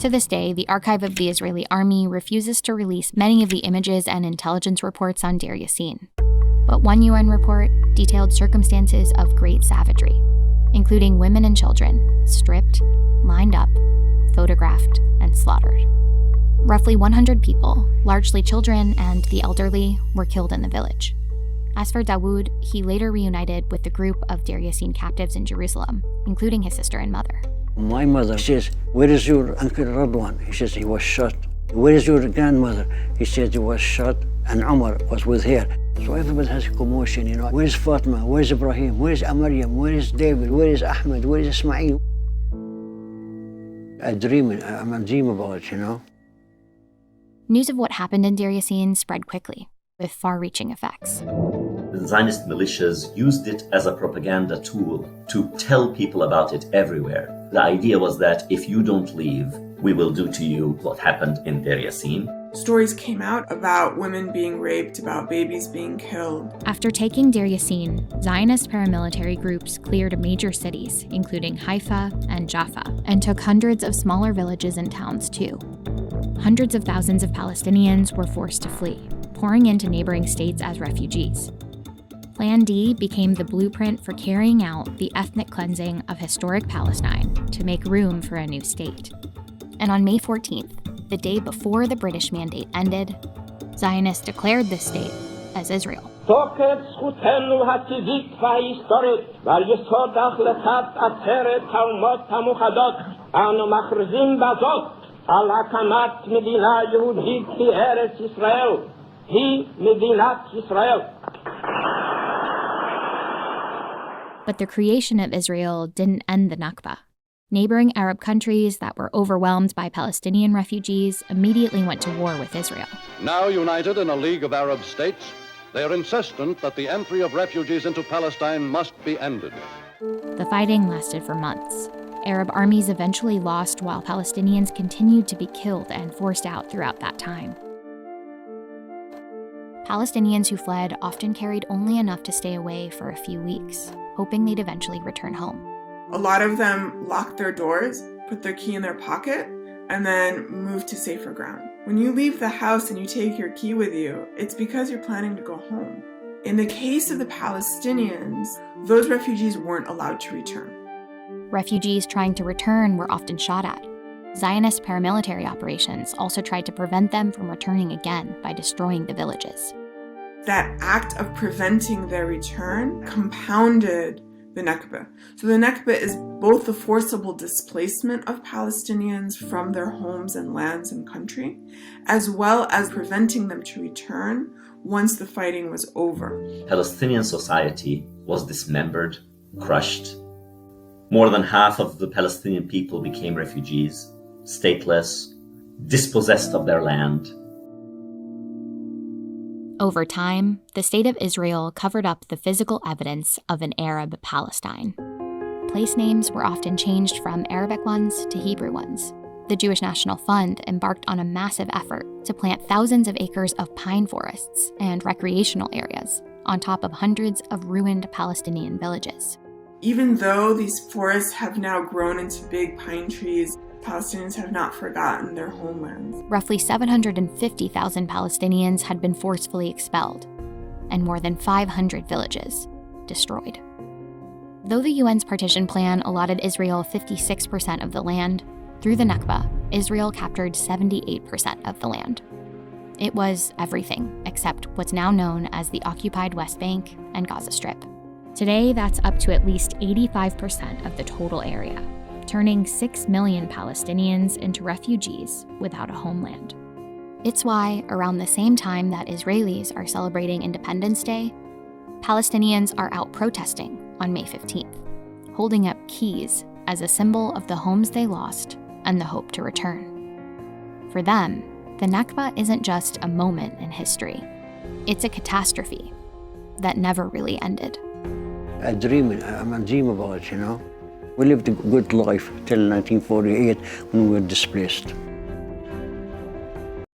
To this day, the archive of the Israeli army refuses to release many of the images and intelligence reports on Deir Yassin. But one UN report detailed circumstances of great savagery, including women and children stripped, lined up, photographed, and slaughtered. Roughly 100 people, largely children and the elderly, were killed in the village. As for Dawood, he later reunited with the group of Deir Yassin captives in Jerusalem, including his sister and mother. My mother says, "Where is your Uncle Radwan?" He says he was shot. "Where is your grandmother?" He says he was shot and Umar was with her. So everybody has a commotion, you know. Where is Fatima? Where is Ibrahim? Where is Maryam? Where is David? Where is Ahmed? Where is Ismail? I'm a dream about it, you know. News of what happened in Deir Yassin spread quickly, with far-reaching effects. The Zionist militias used it as a propaganda tool to tell people about it everywhere. The idea was that if you don't leave, we will do to you what happened in Deir Yassin. Stories came out about women being raped, about babies being killed. After taking Deir Yassin, Zionist paramilitary groups cleared major cities, including Haifa and Jaffa, and took hundreds of smaller villages and towns too. Hundreds of thousands of Palestinians were forced to flee, pouring into neighboring states as refugees. Plan D became the blueprint for carrying out the ethnic cleansing of historic Palestine to make room for a new state. And on May 14th, the day before the British mandate ended, Zionists declared this state as Israel. But the creation of Israel didn't end the Nakba. Neighboring Arab countries that were overwhelmed by Palestinian refugees immediately went to war with Israel. Now united in a League of Arab States, they are insistent that the entry of refugees into Palestine must be ended. The fighting lasted for months. Arab armies eventually lost while Palestinians continued to be killed and forced out throughout that time. Palestinians who fled often carried only enough to stay away for a few weeks, hoping they'd eventually return home. A lot of them locked their doors, put their key in their pocket, and then moved to safer ground. When you leave the house and you take your key with you, it's because you're planning to go home. In the case of the Palestinians, those refugees weren't allowed to return. Refugees trying to return were often shot at. Zionist paramilitary operations also tried to prevent them from returning again by destroying the villages. That act of preventing their return compounded the Nakba. So the Nakba is both the forcible displacement of Palestinians from their homes and lands and country, as well as preventing them to return once the fighting was over. Palestinian society was dismembered, crushed. More than half of the Palestinian people became refugees, stateless, dispossessed of their land. Over time, the State of Israel covered up the physical evidence of an Arab Palestine. Place names were often changed from Arabic ones to Hebrew ones. The Jewish National Fund embarked on a massive effort to plant thousands of acres of pine forests and recreational areas on top of hundreds of ruined Palestinian villages. Even though these forests have now grown into big pine trees, Palestinians have not forgotten their homelands. Roughly 750,000 Palestinians had been forcefully expelled, and more than 500 villages destroyed. Though the UN's partition plan allotted Israel 56% of the land, through the Nakba, Israel captured 78% of the land. It was everything except what's now known as the occupied West Bank and Gaza Strip. Today, that's up to at least 85% of the total area, turning 6 million Palestinians into refugees without a homeland. It's why, around the same time that Israelis are celebrating Independence Day, Palestinians are out protesting on May 15th, holding up keys as a symbol of the homes they lost and the hope to return. For them, the Nakba isn't just a moment in history. It's a catastrophe that never really ended. I'm a dream about it, you know. We lived a good life till 1948 when we were displaced.